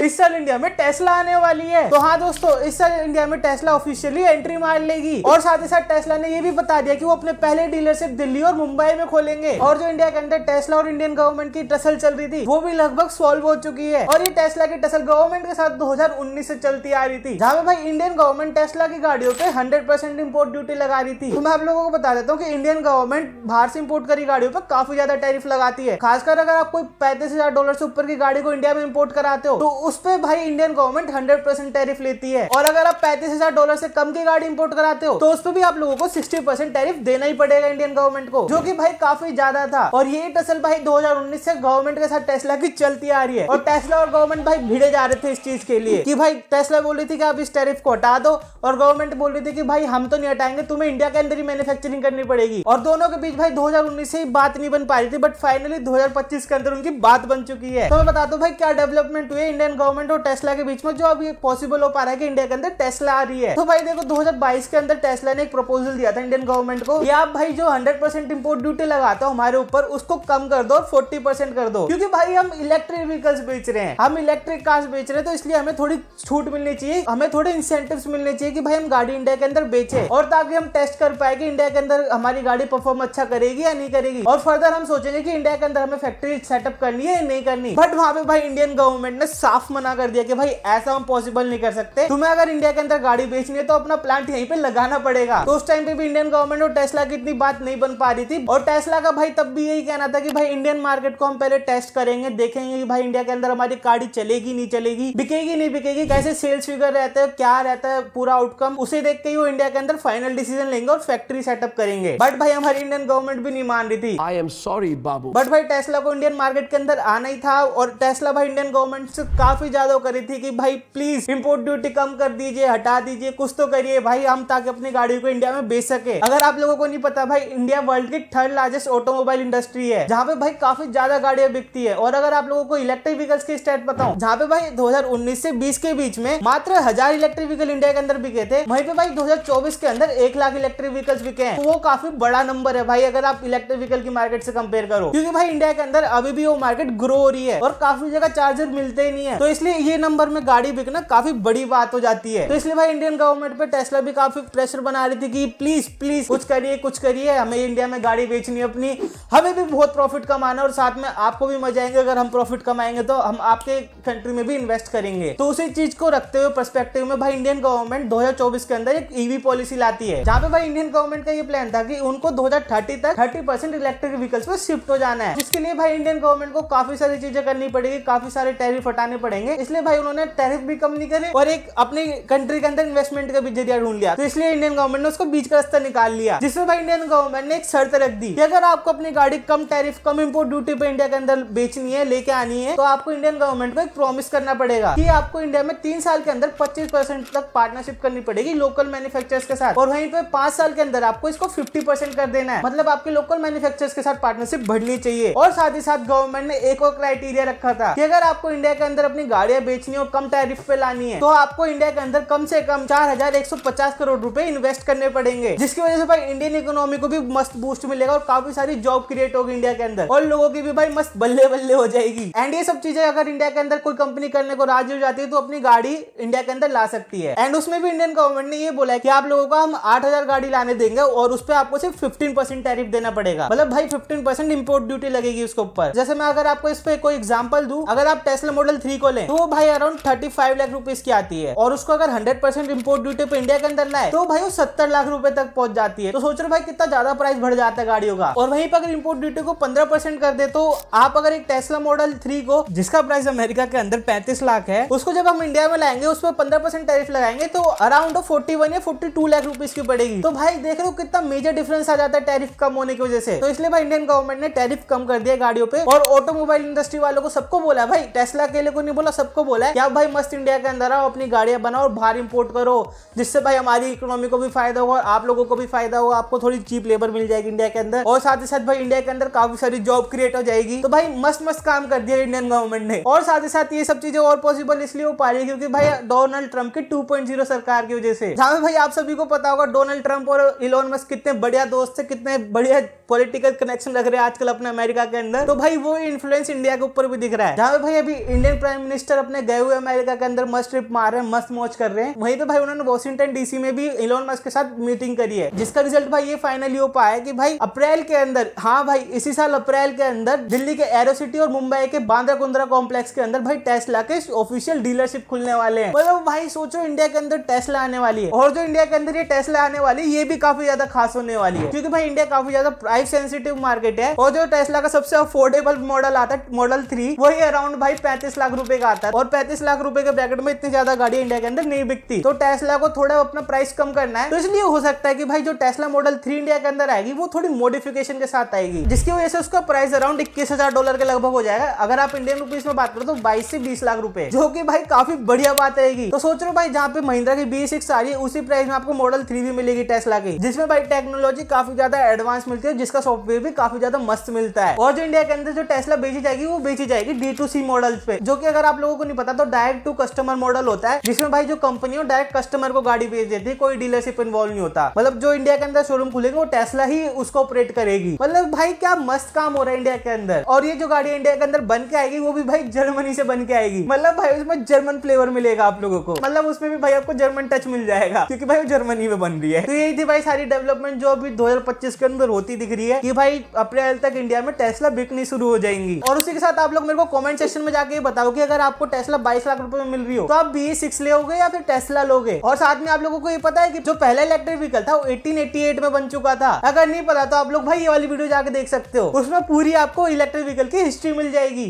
इस साल इंडिया में टेस्ला आने वाली है। तो हाँ दोस्तों, इस साल इंडिया में टेस्ला ऑफिशियली एंट्री मार लेगी। और साथ ही साथ टेस्ला ने ये भी बता दिया कि वो अपने पहले डीलरशिप दिल्ली और मुंबई में खोलेंगे। और जो इंडिया के अंदर टेस्ला और इंडियन गवर्नमेंट की टसल चल रही थी वो भी लगभग सॉल्व हो चुकी है। और ये टेस्ला की टसल गवर्नमेंट के साथ 2019 से चलती आ रही थी, जहाँ पे भाई इंडियन गवर्नमेंट टेस्ला की गाड़ियों पे 100% इंपोर्ट ड्यूटी लगा रही थी। तो मैं आप लोगों को बता देता हूँ कि इंडियन गवर्नमेंट बाहर से इंपोर्ट करी गाड़ियों पर काफी ज्यादा टैरिफ लगाती है। खासकर अगर आप कोई $35,000 से ऊपर की गाड़ी को इंडिया में इंपोर्ट कराते हो तो उस पे भाई इंडियन गवर्नमेंट 100% टैरिफ लेती है। और अगर आप $35,000 से कम की गाड़ी इंपोर्ट कराते हो तो उस पे भी आप लोगों को 60% टैरिफ देना ही पड़ेगा इंडियन गवर्नमेंट को, जो कि भाई काफी ज्यादा था। और ये टसल भाई 2019 से गवर्नमेंट के साथ टेस्ला की चलती आ रही है। और टेस्ला और गवर्नमेंट भाई भिड़े जा रहे थे इस चीज के लिए कि भाई टेस्ला बोल रही थी कि आप इस टैरिफ को हटा दो, और गवर्नमेंट बोल रही थी कि भाई हम तो नहीं हटाएंगे, तुम्हें इंडिया के अंदर ही मैन्युफैक्चरिंग करनी पड़ेगी। और दोनों के बीच भाई 2019 से ही बात नहीं बन पा रही थी, बट फाइनली 2025 के अंदर उनकी बात बन चुकी है। तो मैं बता दूं भाई क्या डेवलपमेंट हुई इंडियन गवर्नमेंट और टेस्ला के बीच में, जो अब ये पॉसिबल हो पा रहा है कि इंडिया के अंदर टेस्ला आ रही है। तो भाई देखो 2022 के अंदर टेस्ला ने एक प्रपोजल दिया था इंडियन गवर्नमेंट को कि आप भाई जो 100% इंपोर्ट ड्यूटी लगाते हो हमारे ऊपर उसको कम कर दो और 40% कर दो, क्योंकि भाई हम इलेक्ट्रिक व्हीकल्स बेच रहे हैं, हम इलेक्ट्रिक कार्स बेच रहे हैं, तो इसलिए हमें थोड़ी छूट मिलनी चाहिए, हमें थोड़े इंसेंटिव्स मिलने चाहिए कि भाई हम गाड़ी इंडिया के अंदर बेचे, और ताकि हम टेस्ट कर पाए कि इंडिया के अंदर हमारी गाड़ी परफॉर्म अच्छा करेगी या नहीं करेगी। और फर्दर हम सोचेंगे कि इंडिया के अंदर हमें फैक्ट्री सेटअप करनी है या नहीं करनी। बट वहां पे भाई इंडियन गवर्नमेंट ने साफ मना कर दिया कि भाई ऐसा हम पॉसिबल नहीं कर सकते, तुम्हें अगर इंडिया के अंदर गाड़ी बेचनी है तो अपना प्लांट यहीं पे लगाना पड़ेगा। तो उस टाइम पे भी इंडियन गवर्नमेंट और टेस्ला की इतनी बात नहीं बन पा रही थी। और टेस्ला का भाई तब भी यही कहना था कि भाई इंडियन मार्केट को हम पहले टेस्ट करेंगे, देखेंगे कि भाई इंडिया के अंदर हमारी गाड़ी चलेगी नहीं चलेगी, बिकेगी नहीं बिकेगी, कैसे सेल्स फिगर रहता है, क्या रहता है पूरा आउटकम, उसे देख के ही वो इंडिया के अंदर फाइनल डिसीजन लेंगे और फैक्ट्री सेटअप करेंगे। बट भाई हमारी इंडियन गवर्नमेंट भी नहीं मान रही थी। I am sorry Babu. But भाई टेस्ला को इंडियन मार्केट के अंदर आना ही था। और टेस्ला भाई इंडियन गवर्नमेंट से काफी ज्यादा करी थी कि भाई प्लीज इंपोर्ट ड्यूटी कम कर दीजिए, हटा दीजिए, कुछ तो करिए भाई हम, ताकि अपनी गाड़ी को इंडिया में बेच सके। अगर आप लोगों को नहीं पता भाई इंडिया वर्ल्ड की 3rd लार्जेस्ट ऑटोमोबाइल इंडस्ट्री है, जहाँ पे भाई काफी ज्यादा गाड़ियां बिकती है। और अगर आप लोगों को इलेक्ट्रिक व्हीकल्स की स्टेट बताऊं, जहाँ पे भाई 2019 से 20 के बीच में मात्र 1000 इलेक्ट्रिक व्हीकल इंडिया के अंदर बिके थे, वहीं पे भाई 2024 के अंदर 1 लाख इलेक्ट्रिक व्हीकल्स बिके हैं। तो वो काफी बड़ा नंबर है भाई अगर आप इलेक्ट्रिक व्हीकल की मार्केट से कंपेयर करो, क्योंकि भाई इंडिया के अंदर अभी भी वो मार्केट ग्रो हो रही है और काफी जगह चार्जर मिलते ही नहीं है। तो इसलिए ये नंबर में गाड़ी बिकना काफी बड़ी बात हो जाती है। तो इसलिए भाई इंडियन गवर्नमेंट पे टेस्ला भी काफी प्रेशर बना रही थी कि प्लीज प्लीज कुछ करिए, हमें इंडिया में गाड़ी बेचनी है अपनी, हमें भी बहुत प्रॉफिट कमाना और साथ में आपको भी मजा आएंगे। अगर हम प्रॉफिट कमाएंगे तो हम आपके कंट्री में भी इन्वेस्ट करेंगे। तो उसी चीज को रखते हुए पर्सपेक्टिव में भाई इंडियन गवर्नमेंट 2024 के अंदर एक ईवी पॉलिसी लाती है, जहाँ पे भाई इंडियन गवर्नमेंट का ये प्लान था कि उनको 2030 तक 30% इलेक्ट्रिक व्हीकल्स पे शिफ्ट हो जाना है, जिसके लिए भाई इंडियन गवर्नमेंट को काफी सारी चीजें करनी पड़ेगी, काफी सारे टैरिफ हटाने पड़ेंगे। इसलिए भाई उन्होंने टैरिफ भी कम नहीं करे और एक अपनी कंट्री के अंदर इन्वेस्टमेंट का भी जरिया ढूंढ लिया। तो इसलिए इंडियन गवर्नमेंट ने उसको बीच का रास्ता निकाल लिया, जिसमें भाई इंडियन गवर्नमेंट ने एक शर्त रख दी कि अगर आपको अपनी गाड़ी कम टैरिफ कम इंपोर्ट ड्यूटी पे इंडिया के अंदर बेचनी है, लेके आनी है, तो आपको इंडियन गवर्नमेंट को एक प्रॉमिस करना पड़ेगा कि आपको इंडिया में 3 साल के अंदर 25% तक पार्टनरशिप करनी पड़ेगी लोकल मैन्युफैक्चरर्स के साथ, और वहीं पे 5 साल के अंदर आपको इसको 50% कर देना है। मतलब आपके लोकल मैन्युफैक्चरर्स के साथ पार्टनरशिप बढ़नी चाहिए। और साथ ही साथ गवर्नमेंट ने एक और क्राइटेरिया रखा था कि अगर आपको इंडिया के अंदर अपनी गाड़ियां बेचनी हो, कम टैरिफ पे लानी है, तो आपको इंडिया के अंदर कम से कम 4150 करोड़ रुपए इन्वेस्ट करने पड़ेंगे, जिसकी वजह से भाई इंडियन इकोनॉमी को भी मस्त बूस्ट मिलेगा और काफी सारी जॉब क्रिएट होगी इंडिया के अंदर, और लोगों की भी भाई मस्त बल्ले बल्ले हो जाएगी। एंड ये सब चीजें अगर इंडिया के अंदर कोई कंपनी करने को राजी हो जाती है तो अपनी गाड़ी इंडिया के अंदर ला सकती है। एंड उसमें भी इंडियन गवर्नमेंट ने ये बोला है कि आप लोगों को हम 8000 गाड़ी लाने देंगे और उस पर आपको सिर्फ 15% टैरिफ देना पड़ेगा। मतलब भाई 15% इंपोर्ट ड्यूटी लगेगी उसके ऊपर। जैसे मैं अगर आपको इस पे कोई एग्जांपल दूं, अगर आप टेस्ला मॉडल 3 को लें तो वो भाई अराउंड 35 लाख रुपीस की आती है, और उसको अगर 100% इंपोर्ट ड्यूटी पे इंडिया के अंदर लाए तो भाई वो 70 लाख रुपए तक पहुंच जाती है। तो सोच रहे भाई कितना ज्यादा प्राइस बढ़ जाता है गाड़ियों का। और वहीं पर अगर इंपोर्ट ड्यूटी को 15% कर दे तो आप अगर एक टेस्ला मॉडल 3 को, जिसका प्राइस अमेरिका के अंदर 35 लाख है, उसको जब हम इंडिया में लाएंगे उस पर 15% टैरिफ लगाएंगे तो अराउंड 41 या 42 लाख रुपीस की पड़ेगी। तो भाई देख रहे हो कितना मेजर डिफरेंस आ जाता है टैरिफ कम होने की वजह से। तो इसलिए भाई इंडियन गवर्नमेंट ने टैरिफ कम कर दिया गाड़ियों पे, और ऑटोमोबाइल इंडस्ट्री वालों को सबको बोला, भाई टेस्ला अकेले को नहीं बोला, सबको बोला है कि आप भाई मस्त इंडिया के अंदर आओ, अपनी गाड़ियां बनाओ और बाहर इंपोर्ट करो, जिससे भाई हमारी इकोनॉमी को भी फायदा होगा, आप लोगों को भी फायदा होगा, आपको थोड़ी चीप लेबर मिल जाएगी इंडिया के अंदर, और साथ ही साथ भाई इंडिया के अंदर काफी सारी जॉब क्रिएट हो जाएगी। तो भाई मस्त मस्त काम कर दिया इंडियन गवर्नमेंट ने। और साथ ही साथ ये सब चीजें और पॉसिबल इसलिए हो पा रही है क्योंकि भाई डोनाल्ड ट्रंप की 2.0 सरकार की वजह से, जहां भाई आप सभी को पता होगा डोनाल्ड ट्रंप और इलोन मस्क कितने बढ़िया दोस्त थे, कितने बढ़िया पॉलिटिकल कनेक्शन रख रहे हैं आजकल अपने अमेरिका के अंदर। तो भाई वो इन्फ्लुएंस इंडिया के ऊपर भी दिख रहा है, जहां पे भाई अभी इंडियन प्राइम मिनिस्टर अपने गए हुए अमेरिका के अंदर मस्त ट्रिप मार रहे हैं, मस्त मौज कर रहे हैं। वहीं पे भाई उन्होंने वॉशिंगटन डीसी में भी इलोन मस्क के साथ मीटिंग करी है, जिसका रिजल्ट भाई ये फाइनली हो पाया कि भाई अप्रैल के अंदर, हाँ भाई इसी साल अप्रैल के अंदर दिल्ली के एरो सिटी और मुंबई के बांद्रा कुंद्रा कॉम्प्लेक्स के अंदर भाई टेस्ला के ऑफिशियल डीलरशिप खुलने वाले हैं। मतलब भाई सोचो इंडिया के अंदर टेस्ला आने वाली है, और जो इंडिया के अंदर ये टेस्ला आने वाली है ये भी काफी ज्यादा खास होने वाली है, क्योंकि भाई इंडिया काफी ज्यादा प्राइस सेंसिटिव मार्केट है। और जो टेस्ला का सबसे अफोर्डेबल मॉडल आता है मॉडल 3, वही अराउंड भाई 35 लाख रुपए का आता है, और 35 लाख रुपए के ब्रैकेट में इतनी ज्यादा गाड़ी इंडिया के अंदर नहीं बिकती। तो टेस्ला को थोड़ा अपना प्राइस कम करना है, तो इसलिए हो सकता है कि भाई जो टेस्ला मॉडल 3 इंडिया के अंदर आएगी वो थोड़ी मॉडिफिकेशन के साथ आएगी, जिसकी वजह से उसका प्राइस अराउंड $21,000 के लगभग हो जाएगा। अगर आप इंडियन रुपीस में बात करो तो 22 से 20 लाख रुपए, जो कि भाई काफी बढ़िया बात आएगी। तो सोच लो भाई जहाँ पे महिंद्रा की BE6 आ रही है उसी प्राइस में आपको मॉडल 3 भी मिलेगी टेस्ला की, जिसमें भाई टेक्नोलॉजी काफी ज्यादा एडवांस मिलती है, जिसका सॉफ्टवेयर भी काफी ज्यादा मस्त मिलता है। और जो इंडिया के अंदर जो टेस्ला बेची जाएगी वो बेची जाएगी D2C मॉडल्स पे, जो कि अगर आप लोगों को नहीं पता तो डायरेक्ट टू कस्टमर मॉडल होता है, जिसमें भाई जो कंपनी है डायरेक्ट कस्टमर को गाड़ी बेच देती है, कोई डीलरशिप इन्वॉल्व नहीं होता। मतलब जो इंडिया के अंदर शोरूम खुलेगा वो टेस्ला ही उसको ऑपरेट करेगी। मतलब भाई क्या मस्त काम हो रहा है इंडिया के अंदर। और ये जो गाड़ी इंडिया के अंदर बन के आएगी वो भी भाई जर्मनी से बन के आएगी। मतलब भाई उसमें जर्मन फ्लेवर मिलेगा आप लोगों को, मतलब उसमें भी भाई आपको जर्मन टच मिल जाएगा, क्योंकि भाई वो जर्मनी में बन रही है। तो यही थी भाई सारी डेवलपमेंट जो अभी 2025 के अंदर होती दिख रही है, कि भाई अप्रैल तक इंडिया में टेस्ला बिकनी शुरू हो जाएंगी। और उसी के साथ आप लोग मेरे को कमेंट सेक्शन में जाके बताओ कि अगर आपको टेस्ला 22 लाख रुपए में मिल रही हो तो आप BE6 लोगे या फिर टेस्ला लोगे। और साथ में आप लोगों को ये पता है कि जो पहला इलेक्ट्रिक व्हीकल था वो 1888 में बन चुका था। अगर नहीं पता तो आप लोग भाई ये वाली वीडियो जाके देख सकते हो, उसमें पूरी आपको इलेक्ट्रिक व्हीकल की हिस्ट्री मिल जाएगी।